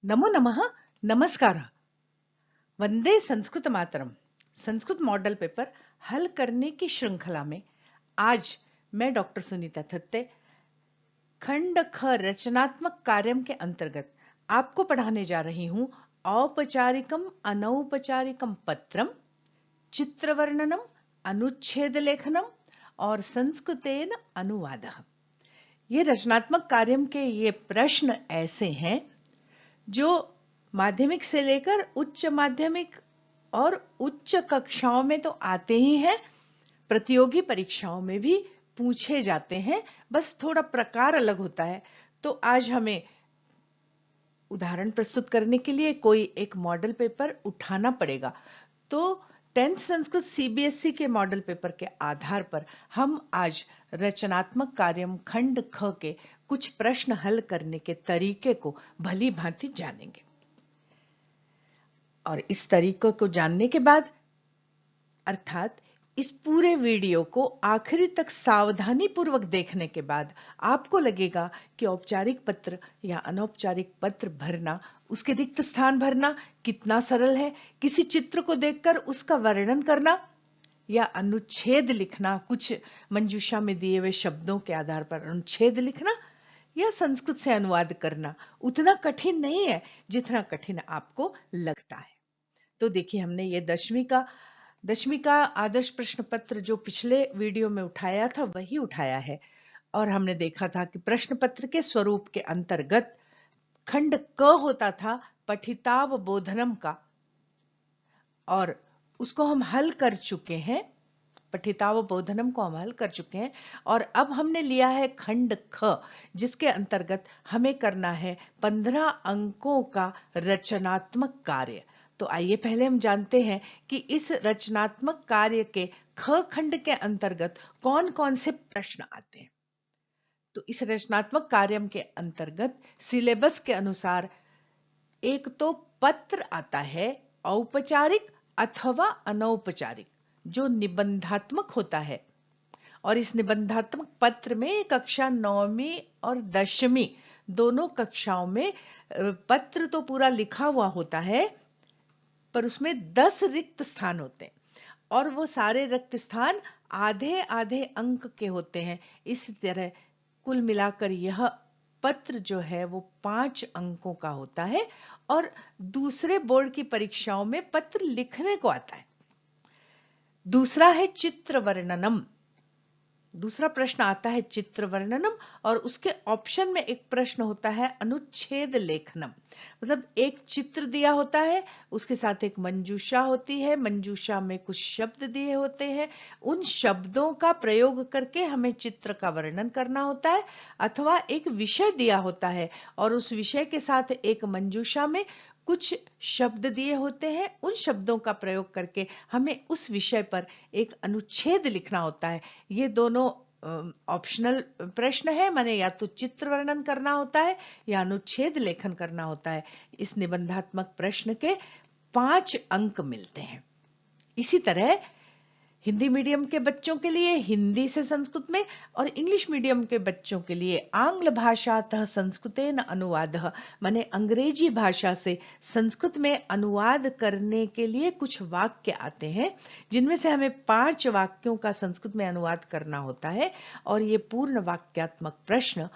नमो नमः, नमस्कारः। वंदे संस्कृत मातरम। Sanskrit model paper हल करने की श्रृंखला में आज मैं डॉक्टर सुनीता थत्ते खंड ख रचनात्मक कार्यम के अंतर्गत आपको पढ़ाने जा रही हूं औपचारिकम अनौपचारिकम पत्रम, चित्रवर्णनम, अनुच्छेद लेखनम और संस्कृतेन अनुवादः। ये रचनात्मक कार्यम के ये प्रश्न ऐसे हैं जो माध्यमिक से लेकर उच्च माध्यमिक और उच्च कक्षाओं में तो आते ही हैं, प्रतियोगी परीक्षाओं में भी पूछे जाते हैं, बस थोड़ा प्रकार अलग होता है। तो आज हमें उदाहरण प्रस्तुत करने के लिए कोई एक मॉडल पेपर उठाना पड़ेगा। तो 10th संस्कृत सीबीएसई के मॉडल पेपर के आधार पर हम आज रचनात्मक कार्यम खंड ख के कुछ प्रश्न हल करने के तरीके को भली भांति जानेंगे। और इस तरीके को जानने के बाद, अर्थात इस पूरे वीडियो को आखिरी तक सावधानी पूर्वक देखने के बाद आपको लगेगा कि औपचारिक पत्र या अनौपचारिक पत्र भरना, उसके रिक्त स्थान भरना कितना सरल है। किसी चित्र को देखकर उसका वर्णन करना या अनुच्छेद लिखना, कुछ मंजूषा में दिए हुए शब्दों के आधार पर अनुच्छेद लिखना या संस्कृत से अनुवाद करना उतना कठिन नहीं है जितना कठिन आपको लगता है। तो देखिए, हमने ये दसवीं का आदर्श प्रश्न पत्र जो पिछले वीडियो में उठाया था वही उठाया है। और हमने देखा था कि प्रश्न पत्र के स्वरूप के अंतर्गत खंड क होता था पठितावबोधनम का, और उसको हम हल कर चुके हैं। पठितावबोधनम को हम हल कर चुके हैं और अब हमने लिया है खंड ख, जिसके अंतर्गत हमें करना है 15 अंकों का रचनात्मक कार्य। तो आइए पहले हम जानते हैं कि इस रचनात्मक कार्य के ख खंड के अंतर्गत कौन कौन से प्रश्न आते हैं। तो इस रचनात्मक कार्य के अंतर्गत सिलेबस के अनुसार एक तो पत्र आता है औपचारिक अथवा अनौपचारिक, जो निबंधात्मक होता है। और इस निबंधात्मक पत्र में कक्षा 9वीं और 10वीं दोनों कक्षाओं में पत्र तो पूरा लिखा हुआ होता है, पर उसमें 10 रिक्त स्थान होते हैं और वो सारे रिक्त स्थान आधे आधे अंक के होते हैं। इस तरह कुल मिलाकर यह पत्र जो है वो 5 अंकों का होता है और दूसरे बोर्ड की परीक्षाओं में पत्र लिखने को आता है। दूसरा है चित्र वर्णनम। दूसरा प्रश्न आता है चित्र वर्णनम और उसके ऑप्शन में एक प्रश्न होता है अनुच्छेद लेखनम। मतलब एक चित्र दिया होता है, उसके साथ एक मंजूषा होती है, मंजूषा में कुछ शब्द दिए होते हैं, उन शब्दों का प्रयोग करके हमें चित्र का वर्णन करना होता है। अथवा एक विषय दिया होता है और उस विषय के साथ एक मंजूषा में कुछ शब्द दिए होते हैं, उन शब्दों का प्रयोग करके हमें उस विषय पर एक अनुच्छेद लिखना होता है। ये दोनों ऑप्शनल प्रश्न है, माने या तो चित्र वर्णन करना होता है या अनुच्छेद लेखन करना होता है। इस निबंधात्मक प्रश्न के 5 अंक मिलते हैं। इसी तरह हिंदी मीडियम के बच्चों के लिए हिंदी से संस्कृत में और इंग्लिश मीडियम के बच्चों के लिए आंग्ल भाषातः संस्कृतेन अनुवादः, माने अंग्रेजी भाषा से संस्कृत में अनुवाद करने के लिए कुछ वाक्य आते हैं, जिनमें से हमें 5 वाक्यों का संस्कृत में अनुवाद करना होता है। और ये पूर्ण वाक्यात्मक प्रश्न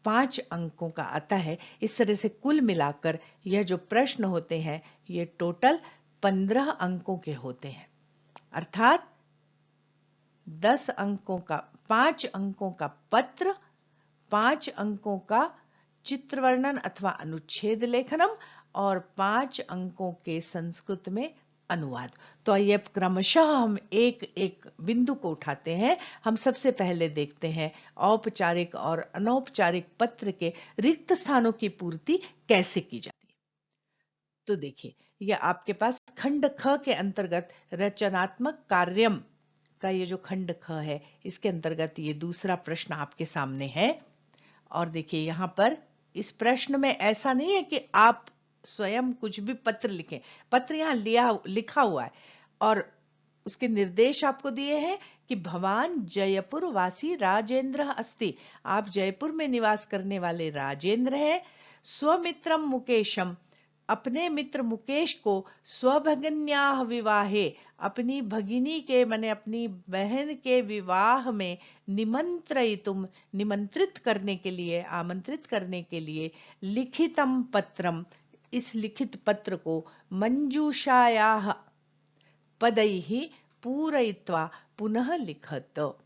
5 अंकों का आता है। इस तरह से कुल मिलाकर यह जो प्रश्न होते हैं ये टोटल 15 अंकों के होते हैं। अर्थात 10 अंकों का, 5 अंकों का पत्र, 5 अंकों का चित्र वर्णन अथवा अनुच्छेद लेखनम और 5 अंकों के संस्कृत में अनुवाद। तो आइए अब क्रमशः हम एक एक बिंदु को उठाते हैं। हम सबसे पहले देखते हैं औपचारिक और अनौपचारिक पत्र के रिक्त स्थानों की पूर्ति कैसे की जाती है। तो देखिए, यह आपके पास खंड ख के अंतर्गत रचनात्मक कार्यम का ये जो खंड ख है, इसके अंतर्गत ये दूसरा प्रश्न आपके सामने है। और देखिए, यहां पर इस प्रश्न में ऐसा नहीं है कि आप स्वयं कुछ भी पत्र लिखें। पत्र यहां लिखा हुआ है और उसके निर्देश आपको दिए हैं कि भवान जयपुर वासी राजेंद्र अस्ति। आप जयपुर में निवास करने वाले राजेंद्र हैं। स्वमित्रम मुकेशम, अपने मित्र मुकेश को स्वभगिन्याः विवाहे, अपनी भगिनी के माने अपनी बहन के विवाह में निमंत्रयितुम, निमंत्रित करने के लिए, आमंत्रित करने के लिए लिखितम पत्रम, इस लिखित पत्र को मंजूषायाः पदैः पूरयित्वा पुनः लिखत।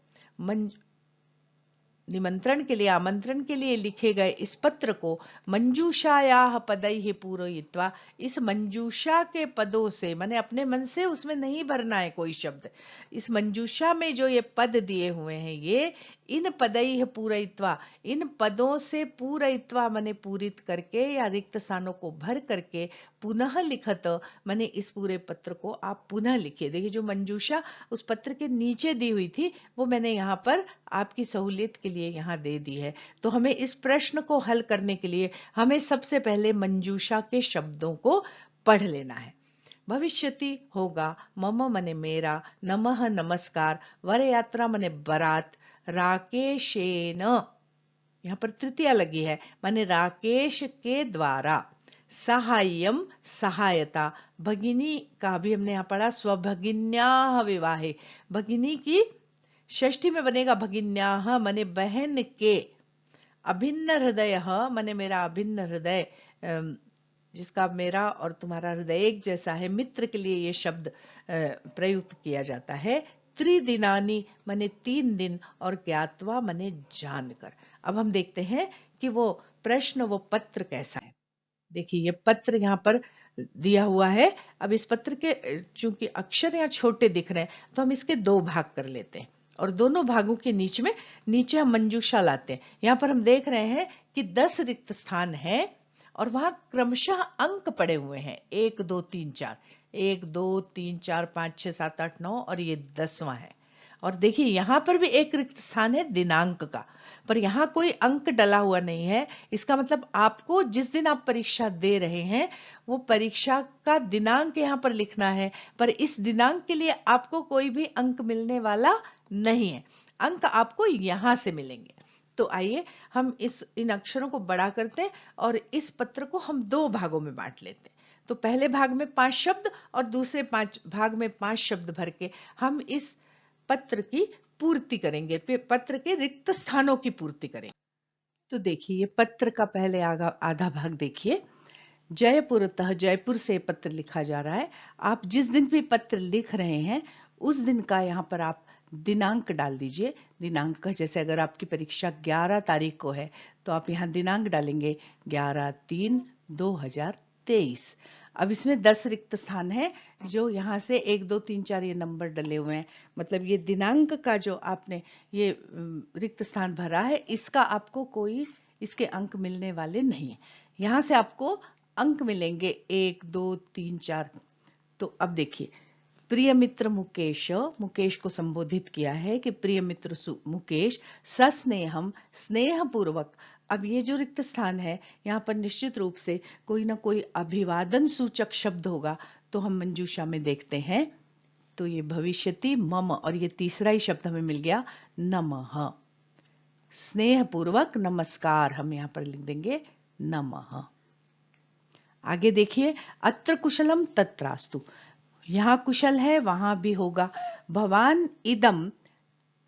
निमंत्रण के लिए, आमंत्रण के लिए लिखे गए इस पत्र को मंजूषायाः पदैः पूरयित्वा, इस मंजूषा के पदों से, माने अपने मन से उसमें नहीं भरना है कोई शब्द, इस मंजूषा में जो ये पद दिए हुए हैं, ये इन पदैः पूरयित्वा, इन पदों से पूरयित्वा माने पूरित करके या रिक्त स्थानों को भर करके पुनः लिखत, माने इस पूरे पत्र को आप पुनः लिखिए। देखिए जो मंजूषा उस पत्र के नीचे दी हुई थी वो मैंने यहाँ पर आपकी सहूलियत के लिए यहाँ दे दी है। तो हमें इस प्रश्न को हल करने के लिए हमें सबसे पहले मंजूषा के शब्दों को पढ़ लेना है। भविष्यति होगा मम मने मेरा, नमः नमस्कार, वर यात्रा मने बारात, राकेशेन, यहाँ पर तृतीया लगी है, माने राकेश के द्वारा, सहायम सहायता, भगिनी का भी हमने यहाँ पढ़ा स्वभगिन्याः विवाहे, भगिनी की षष्ठी में बनेगा भगिन्याः माने बहन के, अभिन्न हृदय माने मेरा अभिन्न हृदय, जिसका मेरा और तुम्हारा हृदय एक जैसा है, मित्र के लिए ये शब्द प्रयुक्त किया जाता है। त्रिदिनानी माने 3 दिन, और ज्ञात्वा माने जानकर। अब हम देखते हैं कि वो प्रश्न, वो पत्र कैसा है। देखिए ये पत्र यहाँ पर दिया हुआ है। अब इस पत्र के चूंकि अक्षर यहाँ छोटे दिख रहे हैं तो हम इसके 2 भाग कर लेते हैं और दोनों भागों के नीचे हम मंजूषा लाते हैं। यहाँ पर हम देख रहे हैं कि 10 रिक्त स्थान है और वहां क्रमशः अंक पड़े हुए हैं, 1 2 3 4, 1 2 3 4 5 6 7 8 9 और ये 10वां है। और देखिए यहाँ पर भी एक रिक्त स्थान है दिनांक का, पर यहाँ कोई अंक डला हुआ नहीं है। इसका मतलब आपको जिस दिन आप परीक्षा दे रहे हैं वो परीक्षा का दिनांक यहाँ पर लिखना है, पर इस दिनांक के लिए आपको कोई भी अंक मिलने वाला नहीं है, अंक आपको यहाँ से मिलेंगे। तो आइए हम इन अक्षरों को बड़ा करते हैं और इस पत्र को हम 2 भागों में बांट लेते हैं। तो पहले भाग में 5 शब्द और दूसरे भाग में 5 शब्द भर के हम इस पत्र की पूर्ति करेंगे, पत्र के रिक्त स्थानों की पूर्ति करेंगे। तो देखिए ये पत्र का पहले आधा भाग देखिए। जयपुरतः, जयपुर से पत्र लिखा जा रहा है। आप जिस दिन भी पत्र लिख रहे हैं उस दिन का यहाँ पर आप दिनांक डाल दीजिए। दिनांक जैसे अगर आपकी परीक्षा 11 तारीख को है तो आप यहाँ दिनांक डालेंगे 11/3/2023। अब इसमें 10 रिक्त स्थान है जो यहाँ से 1 2 3 4 ये नंबर डले हुए हैं, मतलब ये दिनांक का जो आपने ये रिक्त स्थान भरा है इसका आपको कोई इसके अंक मिलने वाले नहीं है। यहाँ से आपको अंक मिलेंगे 1 2 3 4। तो अब देखिए प्रिय मित्र मुकेश, मुकेश को संबोधित किया है कि प्रिय मित्र मुकेश, सस्नेहम स्नेह पूर्वक। अब ये जो रिक्त स्थान है यहाँ पर निश्चित रूप से कोई ना कोई अभिवादन सूचक शब्द होगा, तो हम मंजूषा में देखते हैं। तो ये भविष्यति मम और ये तीसरा ही शब्द हमें मिल गया नमः, स्नेह पूर्वक नमस्कार, हम यहाँ पर लिख देंगे नमः। आगे देखिए अत्र कुशलम तत्रास्तु, यहाँ कुशल है वहां भी होगा। भवान इदम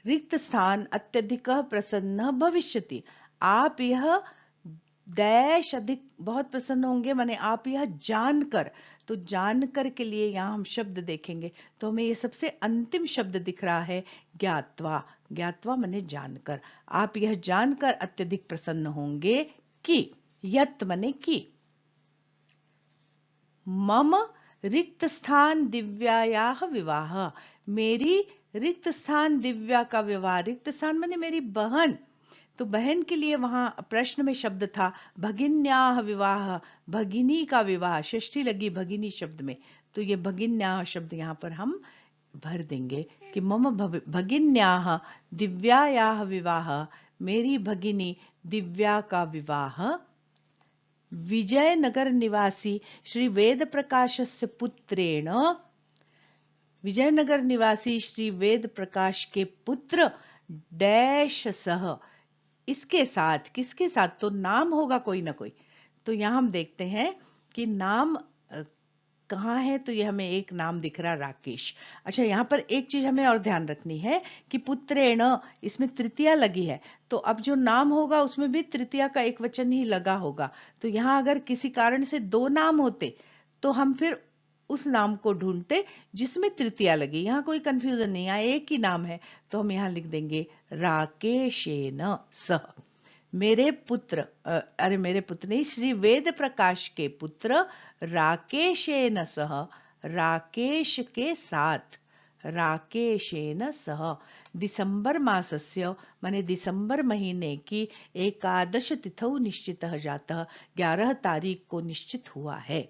रिक्त स्थान अत्यधिक प्रसन्न भविष्यति, आप यह डैश अधिक बहुत प्रसन्न होंगे, माने आप यह जानकर। तो जानकर के लिए यहाँ हम शब्द देखेंगे तो हमें ये सबसे अंतिम शब्द दिख रहा है ज्ञात्वा। ज्ञात्वा माने जानकर, आप यह जानकर अत्यधिक प्रसन्न होंगे कि, यत माने कि, मम रिक्त स्थान दिव्यायाः विवाह, मेरी रिक्त स्थान दिव्या का विवाह। रिक्त स्थान माने मेरी बहन, तो बहन के लिए वहां प्रश्न में शब्द था भगिन्याः विवाह, भगिनी का विवाह, षष्ठी लगी भगिनी शब्द में, तो ये भगिन्याः शब्द यहाँ पर हम भर देंगे कि मम भगिन्याः दिव्यायाः विवाह, मेरी भगिनी दिव्या का विवाह विजयनगर निवासी श्री वेद प्रकाशस्य पुत्रेण, विजयनगर निवासी श्री वेद प्रकाश के पुत्र डैश सह, इसके साथ, किसके साथ, तो नाम होगा कोई ना कोई, तो यहाँ हम देखते हैं कि नाम कहाँ है, तो ये हमें एक नाम दिख रहा राकेश। अच्छा, यहाँ पर एक चीज हमें और ध्यान रखनी है कि पुत्रेण, इसमें तृतीया लगी है, तो अब जो नाम होगा उसमें भी तृतीया का एक वचन ही लगा होगा। तो यहाँ अगर किसी कारण से दो नाम होते तो हम फिर उस नाम को ढूंढते जिसमें तृतीया लगी। यहाँ कोई कंफ्यूजन नहीं, यहाँ एक ही नाम है, तो हम यहाँ लिख देंगे राकेशेन सह। मेरे पुत्र मेरे पुत्र नहीं, श्री वेद प्रकाश के पुत्र राकेशेन सह, राकेश के साथ, राकेशेन सह दिसंबर मासस्य माने दिसंबर महीने की एकादश तिथौ निश्चितः जातः, 11 तारीख को निश्चित हुआ है।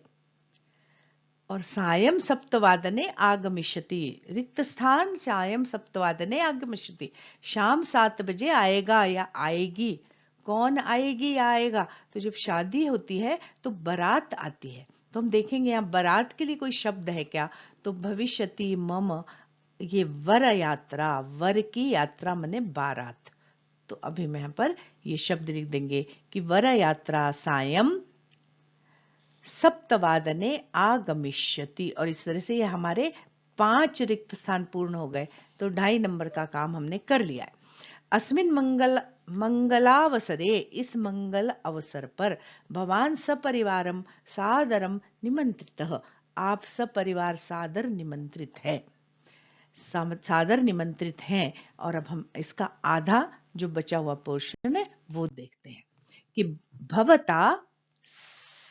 और सायं सप्तवादने आगमिष्यति, रिक्त स्थान सायं सप्तवादने आगमिष्यति, शाम 7 बजे आएगा या आएगी। कौन आएगी या आएगा? तो जब शादी होती है तो बारात आती है, तो हम देखेंगे यहाँ बारात के लिए कोई शब्द है क्या, तो भविष्यति मम, ये वर यात्रा, वर की यात्रा माने बारात। तो अभी हम यहाँ पर ये शब्द लिख देंगे कि वर यात्रा सायं सप्तवादने आगमिष्यति। और इस तरह से ये हमारे 5 रिक्त स्थान पूर्ण हो गए, तो 2.5 नंबर का काम हमने कर लिया है। अस्मिन मंगलावसरे, इस मंगल अवसर पर, भवान सपरिवारम सादरम निमंत्रितः, आप सपरिवार सादर निमंत्रित है, सादर निमंत्रित हैं। और अब हम इसका आधा जो बचा हुआ पोर्शन है वो देखते हैं कि भवता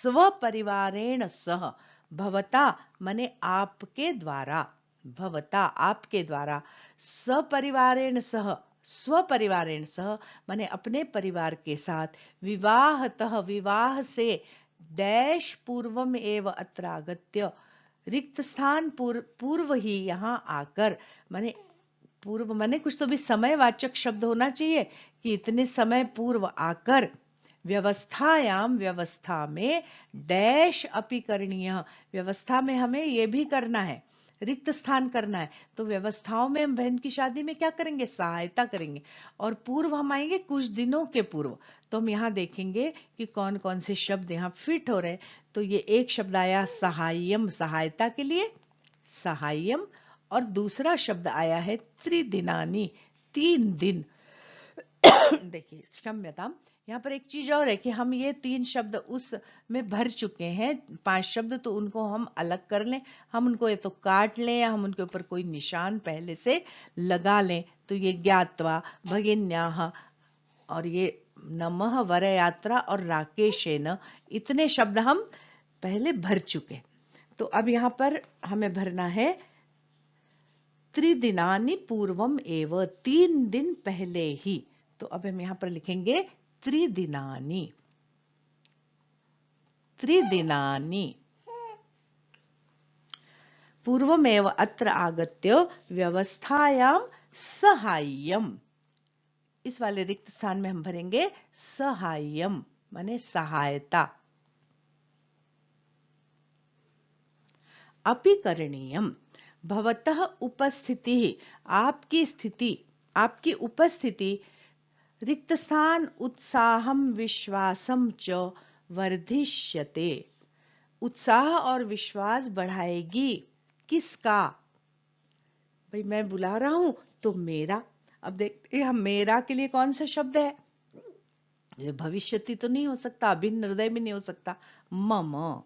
स्वपरिवारेण सह, भवता माने आपके द्वारा, भवता आपके द्वारा, सपरिवारेण सह स्वपरिवारेण सह माने अपने परिवार के साथ, विवाहतः विवाह से, डैश पूर्वम एव अत्र आगत्य, रिक्त स्थान पूर्व ही यहाँ आकर, माने पूर्व माने कुछ तो भी समयवाचक शब्द होना चाहिए कि इतने समय पूर्व आकर, व्यवस्थायाम व्यवस्था में, डैश अपि करणीय, व्यवस्था में हमें ये भी करना है, रिक्त स्थान करना है, तो व्यवस्थाओं में हम बहन की शादी में क्या करेंगे, सहायता करेंगे। और पूर्व हम आएंगे कुछ दिनों के पूर्व, तो हम यहाँ देखेंगे कि कौन कौन से शब्द यहाँ फिट हो रहे हैं। तो ये एक शब्द आया सहायम, सहायता के लिए सहायम, और दूसरा शब्द आया है त्रिदिनानी, 3 दिन। देखिए क्षम्यताम, यहाँ पर एक चीज और है कि हम ये 3 शब्द उस में भर चुके हैं, 5 शब्द, तो उनको हम अलग कर लें, हम उनको या तो काट लें या हम उनके ऊपर कोई निशान पहले से लगा लें। तो ये ज्ञात्वा, भगिन्याः, और ये नमः, वरयात्रा और राकेशेन, इतने शब्द हम पहले भर चुके। तो अब यहाँ पर हमें भरना है त्रिदिनानि पूर्वम एव, 3 दिन पहले ही। तो अब हम यहाँ पर लिखेंगे त्रिदिनानि, त्रिदिनानि पूर्वमेव अत्र आगत्य व्यवस्थायां सहाय्यम, इस वाले रिक्त स्थान में हम भरेंगे सहाय्यम माने सहायता, अपि करणीयम, भवतः उपस्थिति, आपकी स्थिति, आपकी उपस्थिति, रिक्त स्थान उत्साहम विश्वासम च वर्धिष्यते, उत्साह और विश्वास बढ़ाएगी। किसका? भाई मैं बुला रहा हूं तो मेरा। अब देखते हैं हम मेरा के लिए कौन सा शब्द है, ये भविष्यति तो नहीं हो सकता, अभिन्न हृदय भी नहीं हो सकता, मम।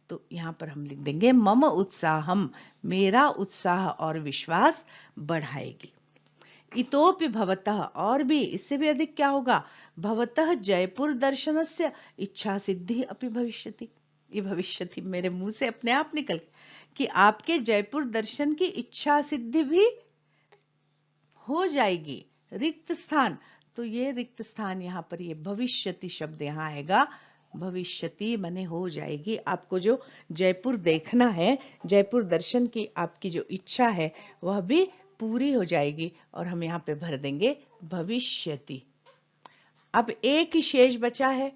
तो यहां पर हम लिख देंगे मम उत्साहम, मेरा उत्साह और विश्वास बढ़ाएगी। इतोपि भवतः, और भी इससे भी अधिक क्या होगा, भवतः जयपुर दर्शनस्य इच्छा सिद्धि अपि भविष्यति, ये भविष्यति मेरे मुंह से अपने आप निकल कि आपके जयपुर दर्शन की इच्छा सिद्धि भी हो जाएगी। रिक्त स्थान, तो ये रिक्त स्थान यहाँ पर ये भविष्यति शब्द यहाँ आएगा, भविष्यति माने हो जाएगी, आपको जो जयपुर देखना है, जयपुर दर्शन की आपकी जो इच्छा है वह भी पूरी हो जाएगी। और हम यहाँ पे भर देंगे भविष्यति। अब एक ही शेष बचा है,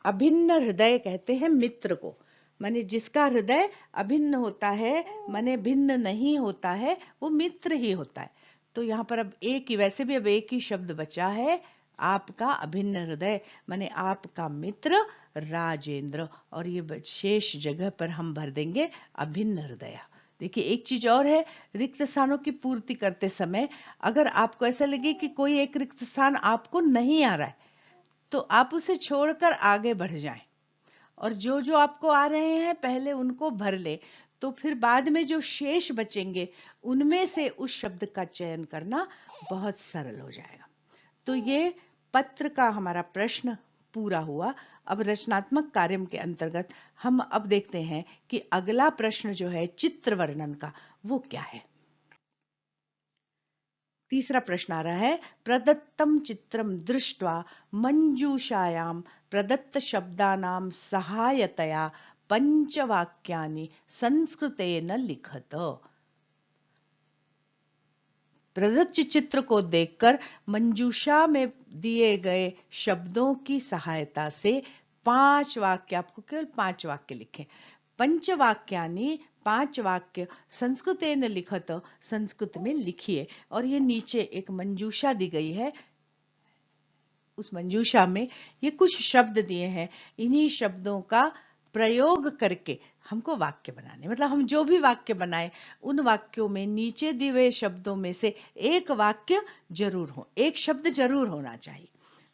अभिन्न हृदय कहते हैं मित्र को, माने जिसका हृदय अभिन्न होता है, माने भिन्न नहीं होता है, वो मित्र ही होता है। तो यहाँ पर अब एक ही, वैसे भी अब एक ही शब्द बचा है, आपका अभिन्न हृदय माने आपका मित्र राजेंद्र, और ये शेष जगह पर हम भर देंगे अभिन्न हृदय। देखिए एक चीज और है, रिक्त स्थानों की पूर्ति करते समय अगर आपको ऐसा लगे कि कोई एक रिक्त स्थान आपको नहीं आ रहा है तो आप उसे छोड़कर आगे बढ़ जाएं, और जो जो आपको आ रहे हैं पहले उनको भर ले, तो फिर बाद में जो शेष बचेंगे उनमें से उस शब्द का चयन करना बहुत सरल हो जाएगा। तो ये पत्र का हमारा प्रश्न पूरा हुआ। अब रचनात्मक कार्य के अंतर्गत हम अब देखते हैं कि अगला प्रश्न जो है चित्र वर्णन का, वो क्या है। तीसरा प्रश्न आ रहा है, प्रदत्तम चित्रम दृष्ट्वा मंजूषायां प्रदत्त शब्दानां सहायतया पंचवाक्यानि संस्कृतेन लिखत। प्रदत्त चित्र को देखकर मंजूषा में दिए गए शब्दों की सहायता से 5 वाक्य, आपको केवल 5 वाक्य लिखें। पंचवाक्यानि 5 वाक्य संस्कृतेन लिखत, संस्कृत में लिखिए। और ये नीचे एक मंजूषा दी गई है, उस मंजूषा में ये कुछ शब्द दिए हैं, इन्हीं शब्दों का प्रयोग करके हमको वाक्य बनाने, मतलब हम जो भी वाक्य बनाए उन वाक्यों में नीचे दिए हुए शब्दों में से एक वाक्य जरूर हो, एक शब्द जरूर होना चाहिए।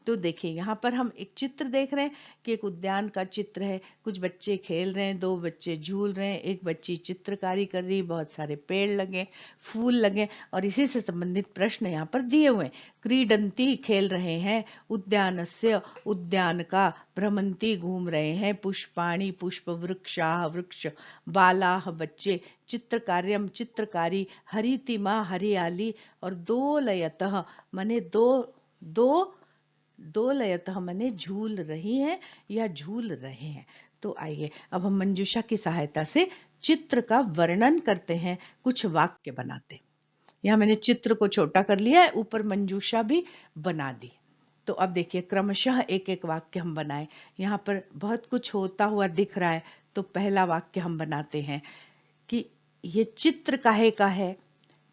तो देखिए यहाँ पर हम एक चित्र देख रहे हैं कि एक उद्यान का चित्र है, कुछ बच्चे खेल रहे हैं, 2 बच्चे झूल रहे हैं, एक बच्ची चित्रकारी कर रही है, बहुत सारे पेड़ लगे, फूल लगे, और इसी से संबंधित प्रश्न यहाँ पर दिए हुए हैं। क्रीडंती खेल रहे हैं, उद्यानस्य उद्यान का, भ्रमंती घूम रहे हैं, पुष्पाणि पुष्प, वृक्षाः वृक्ष, बालाः बच्चे, चित्रकार्यम चित्रकारी, हरितिमा हरियाली, और दोलयतः माने दोलयतः माने झूल रही हैं या झूल रहे हैं। तो आइए अब हम मंजूषा की सहायता से चित्र का वर्णन करते हैं, कुछ वाक्य बनाते। यहाँ मैंने चित्र को छोटा कर लिया है, ऊपर मंजूषा भी बना दी। तो अब देखिए क्रमशः एक एक वाक्य हम बनाए। यहाँ पर बहुत कुछ होता हुआ दिख रहा है, तो पहला वाक्य हम बनाते हैं कि ये चित्र काहे का है।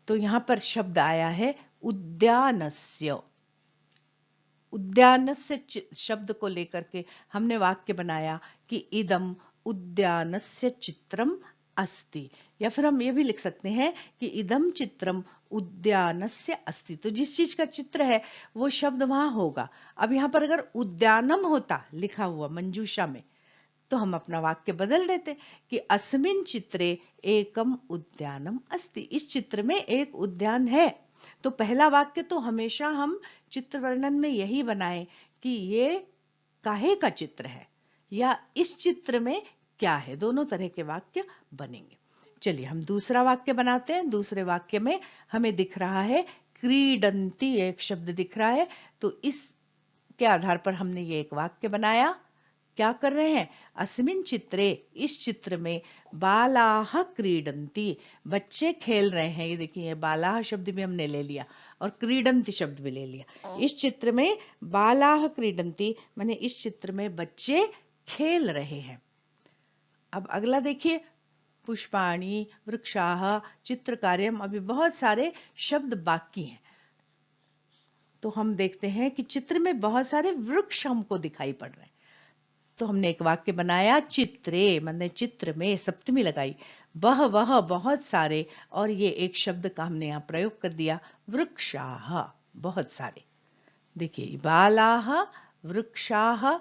तो यहाँ पर शब्द आया है उद्यानस्य। उद्यानस्य शब्द को लेकर के हमने वाक्य बनाया कि इदम उद्यानस्य चित्रम अस्ति, या फिर हम ये भी लिख सकते हैं कि इदम चित्रम उद्यानस्य अस्ति। तो जिस चीज का चित्र है वो शब्द वहां होगा। अब यहाँ पर अगर उद्यानम होता लिखा हुआ मंजूषा में तो हम अपना वाक्य बदल देते कि अस्मिन् चित्रे एकम उद्यानम अस्ति, इस चित्र में एक उद्यान है। तो पहला वाक्य तो हमेशा हम चित्र वर्णन में यही बनाएं कि ये काहे का चित्र है या इस चित्र में क्या है, दोनों तरह के वाक्य बनेंगे। चलिए हम दूसरा वाक्य बनाते हैं। दूसरे वाक्य में हमें दिख रहा है क्रीडंती, एक शब्द दिख रहा है, तो इसके आधार पर हमने ये एक वाक्य बनाया। क्या कर रहे हैं, अस्मिन् चित्रे, इस चित्र में, बालाः क्रीडन्ति, बच्चे खेल रहे हैं। ये देखिए बालाः शब्द भी हमने ले लिया और क्रीडन्ति शब्द भी ले लिया। इस चित्र में बालाः क्रीडन्ति माने इस चित्र में बच्चे खेल रहे हैं। अब अगला देखिए, पुष्पाणि, वृक्षाः, चित्रकार्यम, अभी बहुत सारे शब्द बाकी हैं। तो हम देखते हैं कि चित्र में बहुत सारे वृक्ष हमको दिखाई पड़ रहे हैं। तो हमने एक वाक्य बनाया, चित्रे माने चित्र में, सप्तमी लगाई, वह बहुत सारे, और ये एक शब्द का हमने यहाँ प्रयोग कर दिया, वृक्षाः, बहुत सारे। देखिए बालाः वृक्षाः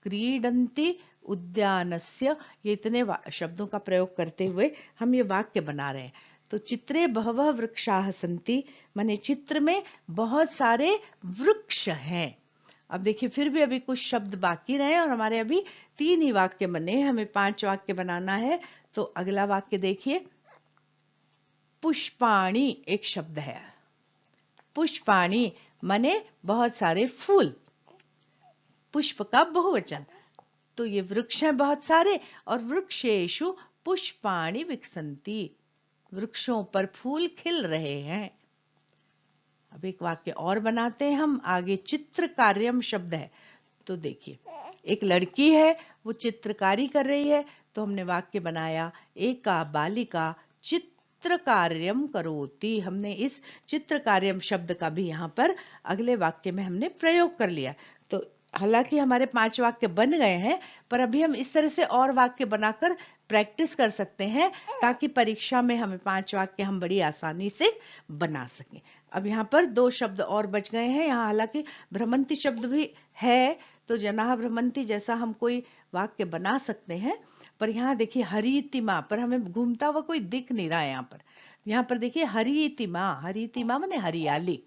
क्रीडन्ति उद्यानस्य, ये इतने शब्दों का प्रयोग करते हुए हम ये वाक्य बना रहे हैं। तो चित्रे बहवः वृक्षाः सन्ति माने चित्र में बहुत सारे वृक्ष हैं। अब देखिए फिर भी अभी कुछ शब्द बाकी रहे और हमारे अभी 3 ही वाक्य बने, हमें 5 वाक्य बनाना है। तो अगला वाक्य देखिए, पुष्पाणि एक शब्द है, पुष्पाणि माने बहुत सारे फूल, पुष्प का बहुवचन, तो ये वृक्ष हैं बहुत सारे, और वृक्षेषु पुष्पाणि विकसन्ति, वृक्षों पर फूल खिल रहे हैं। अब एक वाक्य और बनाते हैं हम आगे, चित्रकार्यम शब्द है। तो देखिए एक लड़की है, वो चित्रकारी कर रही है, तो हमने वाक्य बनाया, एका बालिका चित्रकारी चित्रकार्यम करोति। हमने इस चित्रकार्यम शब्द का भी यहाँ पर अगले वाक्य में हमने प्रयोग कर लिया। तो हालांकि हमारे 5 वाक्य बन गए हैं, पर अभी हम इस तरह से और वाक्य बनाकर प्रैक्टिस कर सकते हैं ताकि परीक्षा में हमें 5 वाक्य हम बड़ी आसानी से बना सकें। अब यहाँ पर 2 शब्द और बच गए हैं। यहाँ हालांकि भ्रमंती शब्द भी है, तो जनाह भ्रमंती जैसा हम कोई वाक्य बना सकते हैं, पर यहाँ देखिए हरितिमा पर हमें घूमता हुआ कोई दिख नहीं रहा है। यहाँ पर देखिए हरितिमा, हरितिमा माने हरियाली।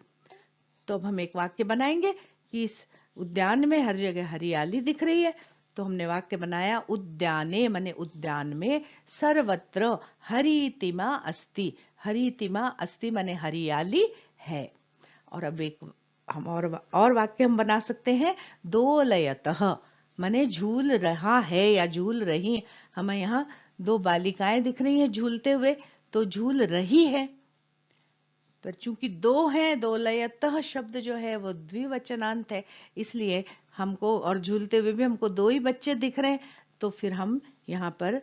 तो अब हम एक वाक्य बनाएंगे कि इस उद्यान में हर जगह हरियाली दिख रही है। तो हमने वाक्य बनाया उद्याने माने उद्यान में सर्वत्र हरितिमा अस्ति, हरितिमा अस्ति माने हरियाली है। और अब एक हम और वाक्य हम बना सकते हैं दोलयतः माने झूल रहा है या झूल रही। हमें यहाँ 2 बालिकाएं दिख रही हैं झूलते हुए, तो झूल रही है। पर चूंकि 2 हैं, दोलयतः शब्द जो है वो द्विवचनांत है, इसलिए हमको, और झूलते हुए भी हमको 2 ही बच्चे दिख रहे हैं, तो फिर हम यहाँ पर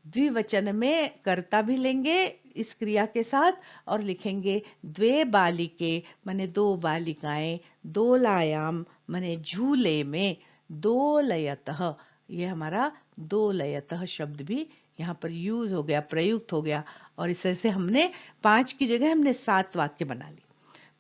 द्विवचन में कर्ता भी लेंगे इस क्रिया के साथ और लिखेंगे द्वे बालिके माने 2 बालिकाएं, दोलायाम माने झूले में, दोलयतः ये हमारा दोलयतः शब्द भी यहाँ पर यूज हो गया, प्रयुक्त हो गया। और इस तरह से हमने 5 की जगह हमने 7 वाक्य बना लिए।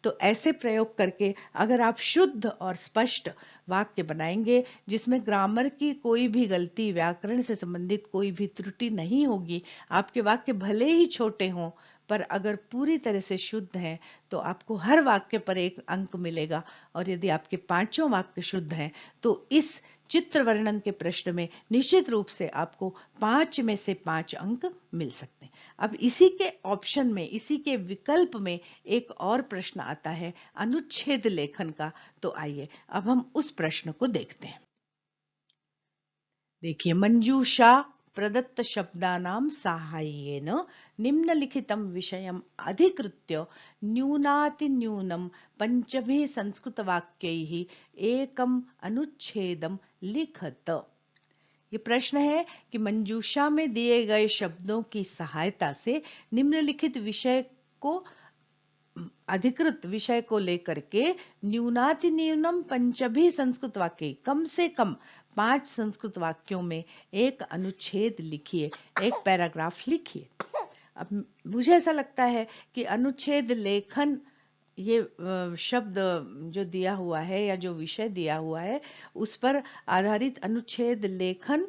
तो ऐसे प्रयोग करके अगर आप शुद्ध और स्पष्ट वाक्य बनाएंगे जिसमें ग्रामर की कोई भी गलती, व्याकरण से संबंधित कोई भी त्रुटि नहीं होगी, आपके वाक्य भले ही छोटे हों पर अगर पूरी तरह से शुद्ध हैं तो आपको हर वाक्य पर 1 अंक मिलेगा। और यदि आपके 5 वाक्य शुद्ध हैं तो इस चित्र वर्णन के प्रश्न में निश्चित रूप से आपको 5 में से 5 अंक मिल सकते हैं। अब इसी के ऑप्शन में, इसी के विकल्प में एक और प्रश्न आता है अनुच्छेद लेखन का। तो आइए अब हम उस प्रश्न को देखते हैं। देखिए, मंजूषा प्रदत्त शब्दानां साहाय्येन निम्नलिखितं विषयम् अधिकृत्य न्यूनातिन्यूनं 5 संस्कृतवाक्यैः एकम् अनुच्छेदं लिखत। ये प्रश्न है कि मंजूषा में दिए गए शब्दों की सहायता से निम्नलिखित विषय को, अधिकृत विषय को लेकर के न्यूनातिन्यूनम 5 संस्कृत वाक्य, कम से कम 5 संस्कृत वाक्यों में एक अनुच्छेद लिखिए, एक पैराग्राफ लिखिए। अब मुझे ऐसा लगता है कि अनुच्छेद लेखन ये शब्द जो दिया हुआ है या जो विषय दिया हुआ है उस पर आधारित अनुच्छेद लेखन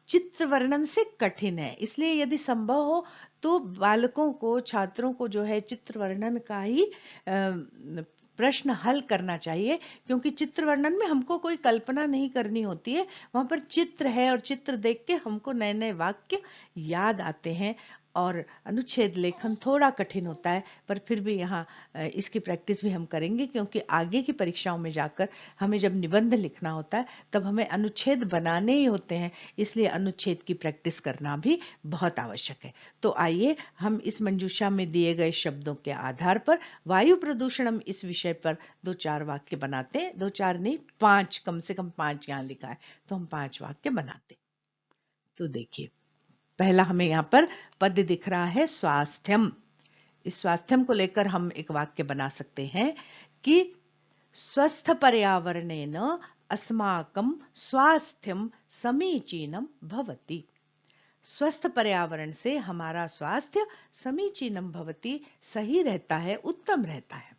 चित्र वर्णन से कठिन है। इसलिए यदि संभव हो तो बालकों को, छात्रों को जो है चित्र वर्णन का ही प्रश्न हल करना चाहिए, क्योंकि चित्र वर्णन में हमको कोई कल्पना नहीं करनी होती है, वहां पर चित्र है और चित्र देख के हमको नए नए वाक्य याद आते हैं। और अनुच्छेद लेखन थोड़ा कठिन होता है, पर फिर भी यहाँ इसकी प्रैक्टिस भी हम करेंगे, क्योंकि आगे की परीक्षाओं में जाकर हमें जब निबंध लिखना होता है तब हमें अनुच्छेद बनाने ही होते हैं, इसलिए अनुच्छेद की प्रैक्टिस करना भी बहुत आवश्यक है। तो आइए हम इस मंजूषा में दिए गए शब्दों के आधार पर वायु प्रदूषणम इस विषय पर 2-4 वाक्य बनाते हैं। 2-4 नहीं, 5, कम से कम 5 यहाँ लिखा है, तो हम 5 वाक्य बनाते। तो देखिए, पहला हमें यहाँ पर पद दिख रहा है स्वास्थ्यम। इस स्वास्थ्यम को लेकर हम एक वाक्य बना सकते हैं कि स्वस्थ पर्यावरणेन अस्माकं स्वास्थ्यम समीचीनम भवति। स्वस्थ पर्यावरण से हमारा स्वास्थ्य समीचीनम भवति, सही रहता है, उत्तम रहता है।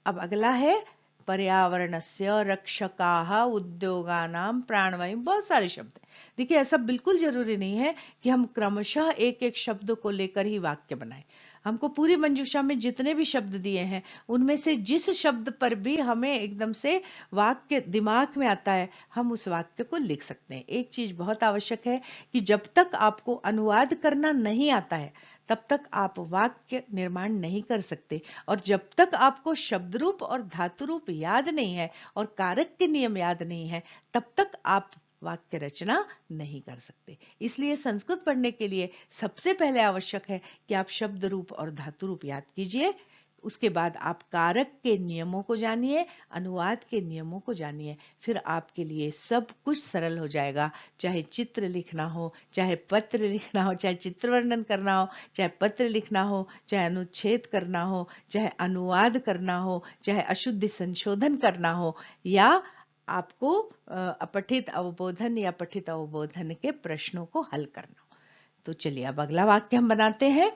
अब अगला है पर्यावरणस्य रक्षकाः उद्योगानां प्राणवायु, बहुत सारे शब्द हैं। देखिए, ऐसा बिल्कुल जरूरी नहीं है कि हम क्रमशः एक एक शब्द को लेकर ही वाक्य बनाएं। हमको पूरी मंजूषा में जितने भी शब्द दिए हैं उनमें से जिस शब्द पर भी हमें एकदम से वाक्य दिमाग में आता है हम उस वाक्य को लिख सकते हैं। एक चीज बहुत आवश्यक है कि जब तक आपको अनुवाद करना नहीं आता है तब तक आप वाक्य निर्माण नहीं कर सकते, और जब तक आपको शब्द रूप और धातु रूप याद नहीं है और कारक के नियम याद नहीं है तब तक आप वाक्य रचना नहीं कर सकते। इसलिए संस्कृत पढ़ने के लिए सबसे पहले आवश्यक है कि आप शब्द रूप और धातु रूप याद कीजिए, उसके बाद आप कारक के नियमों को जानिए, अनुवाद के नियमों को जानिए, फिर आपके लिए सब कुछ सरल हो जाएगा। चाहे चित्र लिखना हो, चाहे पत्र लिखना हो, चाहे चित्र वर्णन करना हो, चाहे पत्र लिखना हो, चाहे अनुच्छेद करना हो, चाहे अनुवाद करना हो, चाहे अशुद्धि संशोधन करना हो, या आपको अपठित अवबोधन या पठित अवबोधन के प्रश्नों को हल करना हो। तो चलिए अब अगला वाक्य हम बनाते हैं।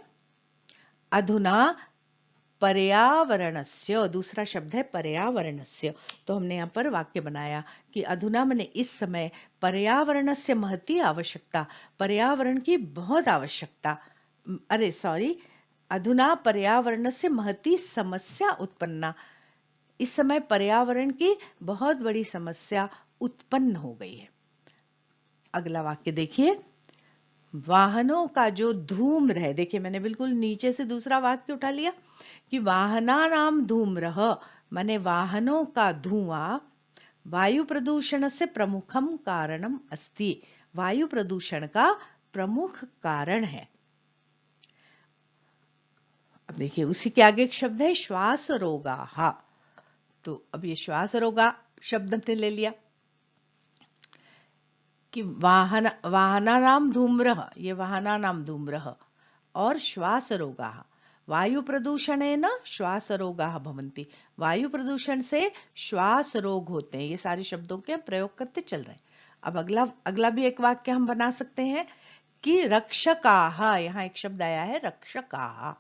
अधुना पर्यावरणस्य, दूसरा शब्द है पर्यावरणस्य। तो हमने यहाँ पर वाक्य बनाया कि अधुना माने इस समय, पर्यावरणस्य महती आवश्यकता, पर्यावरण की बहुत आवश्यकता, अरे सॉरी, अधुना पर्यावरणस्य महती समस्या उत्पन्ना, इस समय पर्यावरण की बहुत बड़ी समस्या उत्पन्न हो गई है। अगला वाक्य देखिए, वाहनों का जो धूम्र है, देखिए मैंने बिल्कुल नीचे से दूसरा वाक्य उठा लिया कि वाहनानां धूम्रः, माने वाहनों का धुआं वायु प्रदूषण से प्रमुखम कारणम अस्ति, वायु प्रदूषण का प्रमुख कारण है। अब देखिए उसी के आगे एक शब्द है श्वास रोगाः। तो अब ये श्वास रोगा शब्द हमने ले लिया कि वाहनानां धूम्रः, ये वाहनानां धूम्रः, और श्वास रोगाः, वायु प्रदूषणेन श्वास रोगाः भवन्ति, वायु प्रदूषण से श्वास रोग होते हैं। ये सारे शब्दों के प्रयोग करते चल रहे हैं। अब अगला भी एक वाक्य हम बना सकते हैं कि रक्षकाः, यहाँ एक शब्द आया है रक्षकाः,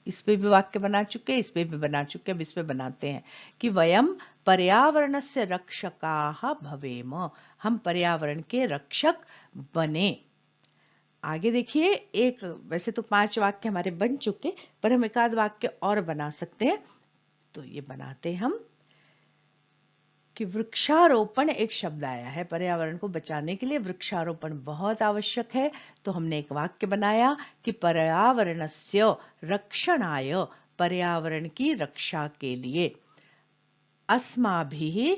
इस पे भी वाक्य बना चुके, इस पे भी बना चुके, अब इस पे बनाते हैं कि वयम पर्यावरणस्य रक्षकाः भवेम, हम पर्यावरण के रक्षक बने। आगे देखिए, एक वैसे तो 5 वाक्य हमारे बन चुके, पर हम एक आध वाक्य और बना सकते हैं। तो ये बनाते हम कि वृक्षारोपण, एक शब्द आया है, पर्यावरण को बचाने के लिए वृक्षारोपण बहुत आवश्यक है। तो हमने एक वाक्य बनाया कि पर्यावरणस्य रक्षणाय, पर्यावरण की रक्षा के लिए, अस्माभिः,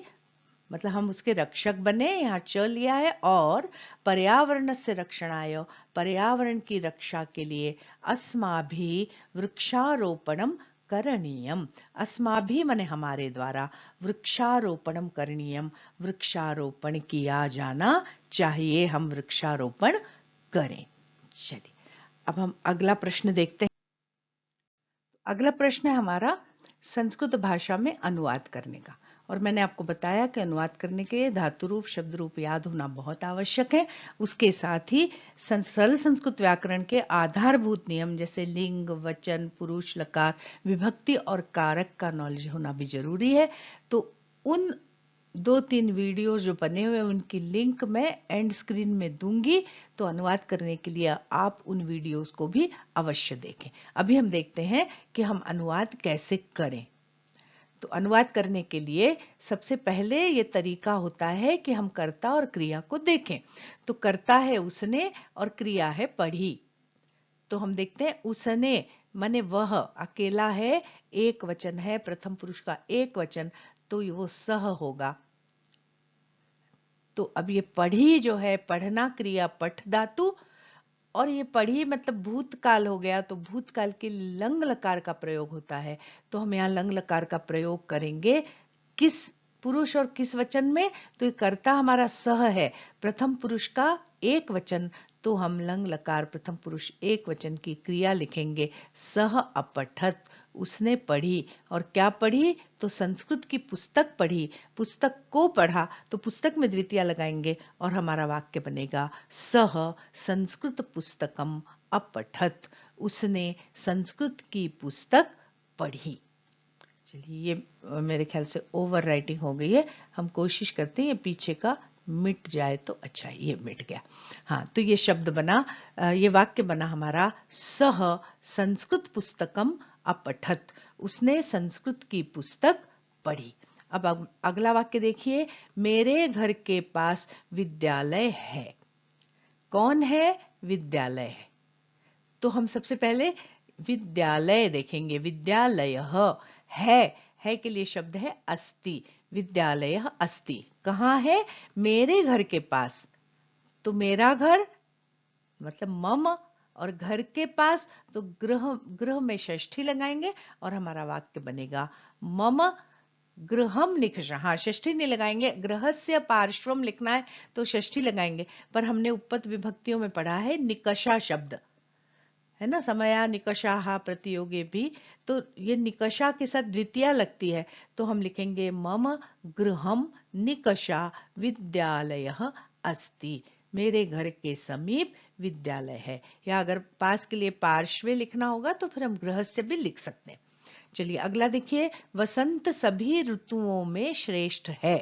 मतलब हम उसके रक्षक बने, यहाँ च लिया है, और पर्यावरण से रक्षणाय, पर्यावरण की रक्षा के लिए, अस्माभिः वृक्षारोपणम करणीयम, अस्माभिः माने हमारे द्वारा, वृक्षारोपणम करणीयम, वृक्षारोपण किया जाना चाहिए, हम वृक्षारोपण करें। चलिए अब हम अगला प्रश्न देखते हैं। अगला प्रश्न है हमारा संस्कृत भाषा में अनुवाद करने का, और मैंने आपको बताया कि अनुवाद करने के लिए धातु रूप, शब्द रूप याद होना बहुत आवश्यक है। उसके साथ ही सरल संस्कृत व्याकरण के आधारभूत नियम जैसे लिंग, वचन, पुरुष, लकार, विभक्ति और कारक का नॉलेज होना भी जरूरी है। तो उन 2-3 वीडियो जो बने हुए उनकी लिंक मैं एंड स्क्रीन में दूंगी, तो अनुवाद करने के लिए आप उन वीडियोस को भी अवश्य देखें। अभी हम देखते हैं कि हम अनुवाद कैसे करें। तो अनुवाद करने के लिए सबसे पहले ये तरीका होता है कि हम कर्ता और क्रिया को देखें। तो कर्ता है उसने और क्रिया है पढ़ी। तो हम देखते हैं उसने माने वह, अकेला है, एक वचन है, प्रथम पुरुष का एक वचन, तो वो सह होगा। तो अब ये पढ़ी जो है, पढ़ना क्रिया पठ धातु, और ये पढ़ी मतलब भूतकाल हो गया, तो भूतकाल के लंग लकार का प्रयोग होता है। तो हम यहाँ लंग लकार का प्रयोग करेंगे किस पुरुष और किस वचन में? तो ये कर्ता हमारा सह है, प्रथम पुरुष का एक वचन, तो हम लंग लकार प्रथम पुरुष एक वचन की क्रिया लिखेंगे, सह अपठत, उसने पढ़ी। और क्या पढ़ी? तो संस्कृत की पुस्तक पढ़ी, पुस्तक को पढ़ा, तो पुस्तक में द्वितीया लगाएंगे और हमारा वाक्य बनेगा सह संस्कृत पुस्तकम अपठत, उसने संस्कृत की पुस्तक पढ़ी। चलिए ये मेरे ख्याल से ओवर राइटिंग हो गई है, हम कोशिश करते हैं ये पीछे का मिट जाए तो अच्छा है, ये मिट गया। हाँ, तो ये शब्द बना, ये वाक्य बना हमारा सह संस्कृत पुस्तकम अपठत, उसने संस्कृत की पुस्तक पढ़ी। अब अगला वाक्य देखिए, मेरे घर के पास विद्यालय है। कौन है? विद्यालय है। तो हम सबसे पहले विद्यालय देखेंगे, विद्यालय है के लिए शब्द है अस्ति, विद्यालय अस्ति। कहाँ है? मेरे घर के पास। तो मेरा घर मतलब मम, और घर के पास तो गृह, गृह में षष्ठी लगाएंगे और हमारा वाक्य बनेगा मम गृहम निकषा। हाँ, षष्ठी नहीं लगाएंगे, गृहस्य पार्श्वम लिखना है तो षष्ठी लगाएंगे, पर हमने उपपद विभक्तियों में पढ़ा है निकषा शब्द, है ना, समया निकषाः प्रतियोगे भी, तो ये निकषा के साथ द्वितीया लगती है, तो हम लिखेंगे मम गृहम निकषा विद्यालयः अस्ति, मेरे घर के समीप विद्यालय है। या अगर पास के लिए पार्श्वे लिखना होगा तो फिर हम गृहस्य भी लिख सकते हैं। चलिए अगला देखिए, वसंत सभी ऋतुओं में श्रेष्ठ है।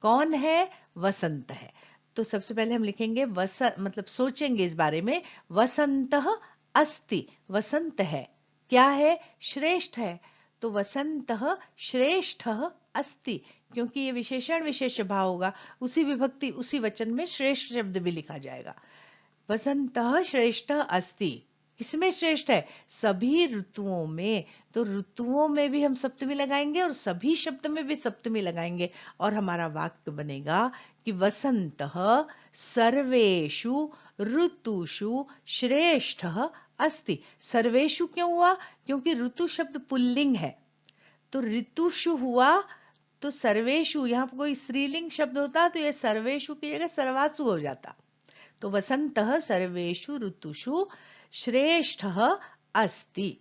कौन है? वसंत है। तो सबसे पहले हम लिखेंगे मतलब सोचेंगे इस बारे में, वसंतः अस्ति, वसंत है, क्या है? श्रेष्ठ है। तो वसंतः श्रेष्ठः अस्ति, क्योंकि ये विशेषण विशेष्य भाव होगा, उसी विभक्ति उसी वचन में श्रेष्ठ शब्द भी लिखा जाएगा। वसंतः श्रेष्ठः अस्ति, किसमें श्रेष्ठ है? सभी ऋतुओं में। तो ऋतुओं में भी हम सप्तमी लगाएंगे और सभी शब्द में भी सप्तमी लगाएंगे और हमारा वाक्य बनेगा कि वसंतः सर्वेषु ऋतुषु श्रेष्ठः अस्ति। सर्वेषु क्यों हुआ? क्योंकि ऋतु शब्द पुल्लिंग है, तो ऋतुषु हुआ तो सर्वेषु, यहाँ पर कोई स्त्रीलिंग शब्द होता तो ये सर्वेषु की जगह सर्वासु हो जाता। तो वसंतः सर्वेषु ऋतुषु श्रेष्ठः अस्ति।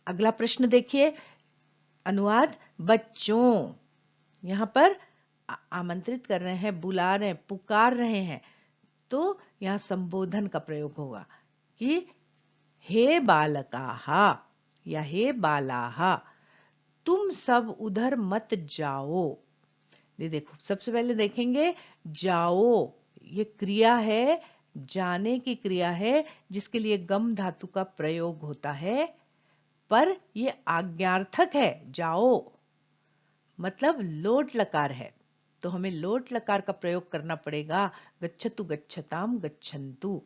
अगला प्रश्न देखिए, अनुवाद बच्चों, यहां पर आमंत्रित कर रहे हैं, बुला रहे हैं, पुकार रहे हैं, तो यहां संबोधन का प्रयोग होगा कि हे बालकाः या हे बालाः, तुम सब उधर मत जाओ। ये देखो, सबसे पहले देखेंगे जाओ, ये क्रिया है, जाने की क्रिया है, जिसके लिए गम धातु का प्रयोग होता है, पर ये आज्ञार्थक है। जाओ मतलब लोट लकार है, तो हमें लोट लकार का प्रयोग करना पड़ेगा। गच्छतु गच्छताम गच्छन्तु।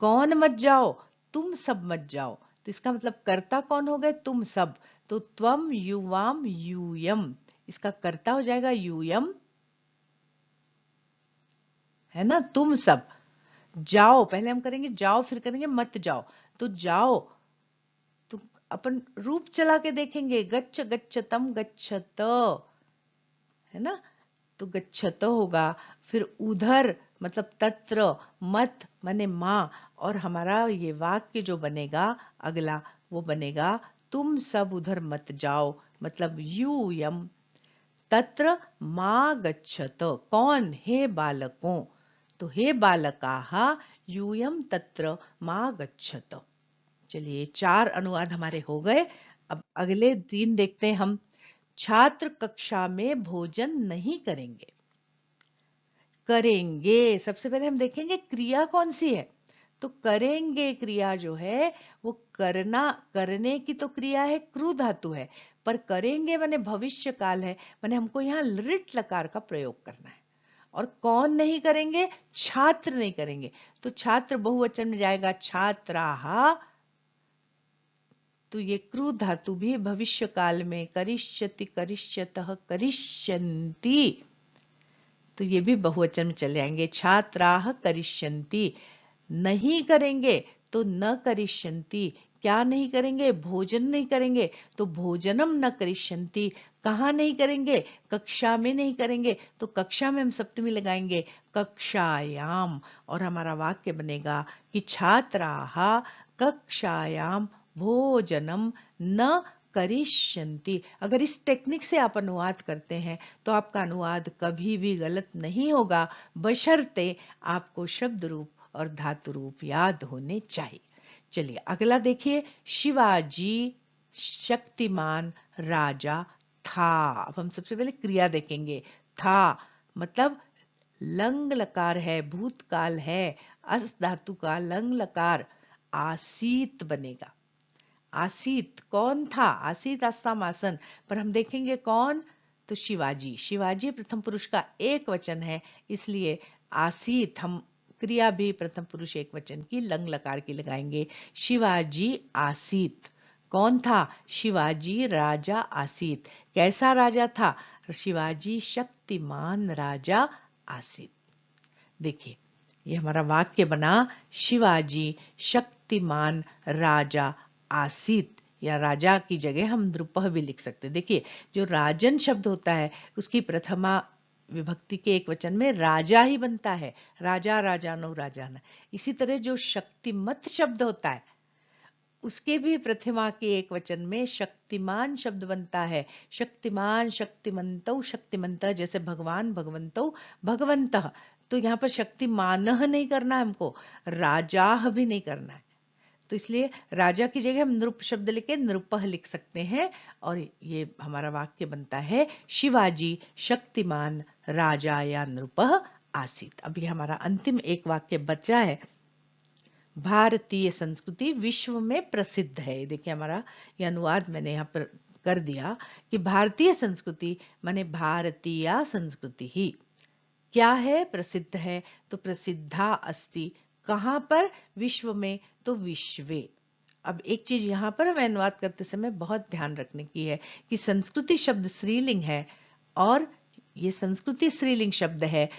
कौन मत जाओ? तुम सब मत जाओ। तो इसका मतलब कर्ता कौन हो गए? तुम सब। तो त्वम युवाम यूयम, इसका कर्ता हो जाएगा यूयम, है ना, तुम सब जाओ। पहले हम करेंगे जाओ, फिर करेंगे मत जाओ। तो जाओ, तो अपन रूप चला के देखेंगे, गच्छ गच्छतम गच्छत, है ना, तो गच्छत होगा। फिर उधर मतलब तत्र, मत माने मां, और हमारा ये वाक्य जो बनेगा अगला, वो बनेगा तुम सब उधर मत जाओ, मतलब यूयम तत्र मां गच्छत। कौन? हे बालकों। तो हे बालकाः यूयम तत्र मां गच्छत। चलिए 4 अनुवाद हमारे हो गए। अब अगले 3 देखते हैं हम। छात्र कक्षा में भोजन नहीं करेंगे। करेंगे, सबसे पहले हम देखेंगे क्रिया कौन सी है। तो करेंगे क्रिया जो है वो करना, करने की तो क्रिया है, क्रू धातु है, पर करेंगे माने भविष्य काल है, माने हमको यहाँ लिट लकार का प्रयोग करना है। और कौन नहीं करेंगे? छात्र नहीं करेंगे। तो छात्र बहुवचन में जाएगा छात्राः, तो ये क्रू धातु भी भविष्य काल में करिष्यति करिष्यतः करिष्यन्ति, तो ये भी बहुवचन में चले आएंगे। छात्राः करिष्यन्ति। नहीं करेंगे तो न करिष्यन्ति, क्या नहीं करेंगे? भोजन नहीं करेंगे, तो भोजनम न करिष्यन्ति। कहाँ नहीं करेंगे? कक्षा में नहीं करेंगे, तो कक्षा में हम सप्तमी लगाएंगे कक्षायाम, और हमारा वाक्य बनेगा कि छात्राः कक्षायाम भोजनम न करिष्यन्ति। अगर इस टेक्निक से आप अनुवाद करते हैं तो आपका अनुवाद कभी भी गलत नहीं होगा, बशर्ते आपको शब्द रूप और धातु रूप याद होने चाहिए। चलिए अगला देखिए, शिवाजी शक्तिमान राजा था। अब हम सबसे पहले क्रिया देखेंगे। था मतलब लंग लकार है, भूतकाल है, अस धातु का लंग लकार आसीत बनेगा। आसीत कौन था? आसीत आस्ताम आसन, पर हम देखेंगे कौन? तो शिवाजी। शिवाजी प्रथम पुरुष का एक वचन है, इसलिए आसीत हम क्रिया भी प्रथम पुरुष एक वचन की लंग लकार की लगाएंगे। शिवाजी आसीत। कौन था? शिवाजी राजा आसीत। कैसा राजा था? शिवाजी शक्तिमान राजा आसीत। देखिए ये हमारा वाक्य बना, शिवाजी शक्तिमान राजा आसीत, या राजा की जगह हम नृपः भी लिख सकते हैं। देखिए, जो राजन शब्द होता है उसकी प्रथमा विभक्ति के एक वचन में राजा ही बनता है, राजा राजानो राजान। इसी तरह जो शक्तिमत शब्द होता है उसके भी प्रथमा के एक वचन में शक्तिमान शब्द बनता है, शक्तिमान शक्तिमंतौ शक्तिमंत, जैसे भगवान भगवंतौ भगवंतः। तो यहाँ पर शक्तिमान नहीं करना है हमको, राजाह भी नहीं करना है। तो इसलिए राजा की जगह हम नृप शब्द लेके नृपः लिख सकते हैं, और ये हमारा वाक्य बनता है, शिवाजी शक्तिमान राजा या नृपः आसीत। अब ये हमारा अंतिम एक वाक्य बचा है, भारतीय संस्कृति विश्व में प्रसिद्ध है। देखिए, हमारा ये अनुवाद मैंने यहाँ पर कर दिया कि भारतीय संस्कृति माने भारतीय संस्कृति ही क्या है, प्रसिद्ध है। तो प्रसिद्धा अस्ति, कहाँ पर, विश्व में, तो विश्वे। अब एक चीज यहाँ पर हमें अनुवाद करते समय बहुत ध्यान रखने की है कि संस्कृति शब्द स्त्रीलिंग है, और ये संस्कृति स्त्रीलिंग शब्द है,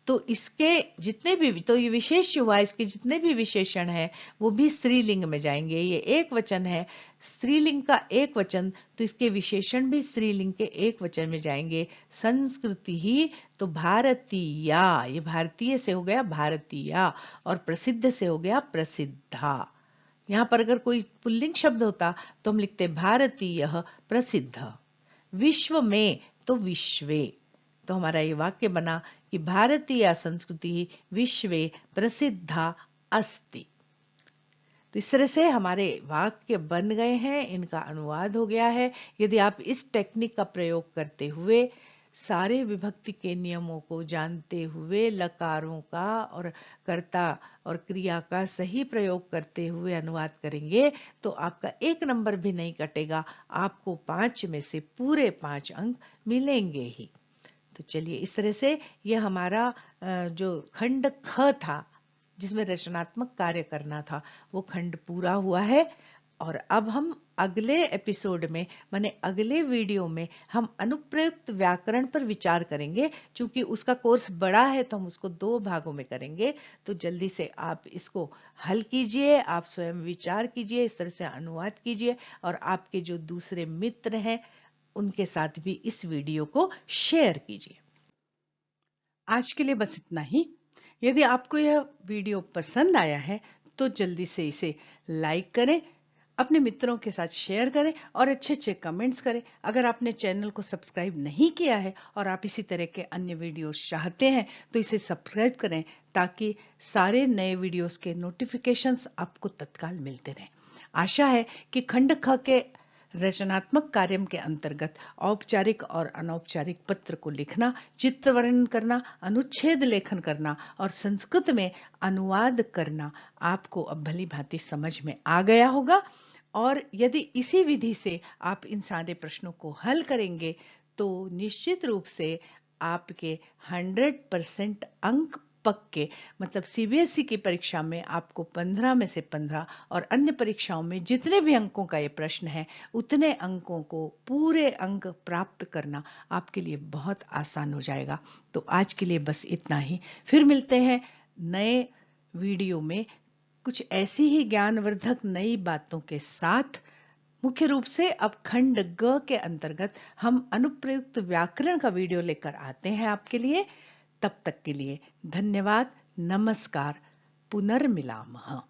तो इसके जितने भी, तो ये विशेष युवा, इसके जितने भी विशेषण हैं वो भी स्त्रीलिंग में जाएंगे। ये एक वचन है, स्त्रीलिंग का एक वचन, तो इसके विशेषण भी स्त्रीलिंग के एक वचन में जाएंगे। संस्कृति ही, तो भारतीय, ये भारतीय से हो गया भारतीय, और प्रसिद्ध से हो गया प्रसिद्धा। यहाँ पर अगर कोई पुल्लिंग शब्द होता तो हम लिखते भारतीय प्रसिद्ध। विश्व में, तो विश्वे। तो हमारा ये वाक्य बना कि भारतीय संस्कृति विश्वे प्रसिद्धा अस्ति। तो इस तरह से हमारे वाक्य बन गए हैं, इनका अनुवाद हो गया है। यदि आप इस टेक्निक का प्रयोग करते हुए सारे विभक्ति के नियमों को जानते हुए लकारों का और कर्ता और क्रिया का सही प्रयोग करते हुए अनुवाद करेंगे तो आपका एक नंबर भी नहीं कटेगा, आपको 5 में से पूरे 5 अंक मिलेंगे ही। तो चलिए, इस तरह से ये हमारा जो खंड ख था जिसमें रचनात्मक कार्य करना था वो खंड पूरा हुआ है। और अब हम अगले एपिसोड में, माने अगले वीडियो में, हम अनुप्रयुक्त व्याकरण पर विचार करेंगे। चूंकि उसका कोर्स बड़ा है तो हम उसको 2 भागों में करेंगे। तो जल्दी से आप इसको हल कीजिए, आप स्वयं विचार कीजिए, इस तरह से अनुवाद कीजिए, और आपके जो दूसरे मित्र हैं उनके साथ भी इस वीडियो को शेयर कीजिए। आज के लिए बस इतना ही। यदि आपको यह वीडियो पसंद आया है तो जल्दी से इसे लाइक करें, अपने मित्रों के साथ शेयर करें और अच्छे कमेंट्स करें। अगर आपने चैनल को सब्सक्राइब नहीं किया है और आप इसी तरह के अन्य वीडियोस चाहते हैं तो इसे सब्सक्राइब करें, ताकि सारे नए वीडियोस के नोटिफिकेशंस आपको तत्काल मिलते रहें। आशा है कि खंड ख के रचनात्मक कार्य के अंतर्गत औपचारिक और अनौपचारिक पत्र को लिखना, चित्र वर्णन करना, अनुच्छेद लेखन करना और संस्कृत में अनुवाद करना आपको अब भली भांति समझ में आ गया होगा। और यदि इसी विधि से आप इन सारे प्रश्नों को हल करेंगे तो निश्चित रूप से आपके 100% अंक पक्के, मतलब सीबीएसई की परीक्षा में आपको 15 में से 15 और अन्य परीक्षाओं में जितने भी अंकों का ये प्रश्न है उतने अंकों को, पूरे अंक प्राप्त करना आपके लिए बहुत आसान हो जाएगा। तो आज के लिए बस इतना ही। फिर मिलते हैं नए वीडियो में कुछ ऐसी ही ज्ञानवर्धक नई बातों के साथ। मुख्य रूप से अब खंड ग के अंतर्गत हम अनुप्रयुक्त व्याकरण का वीडियो लेकर आते हैं आपके लिए। तब तक के लिए धन्यवाद, नमस्कार, पुनर्मिलामः।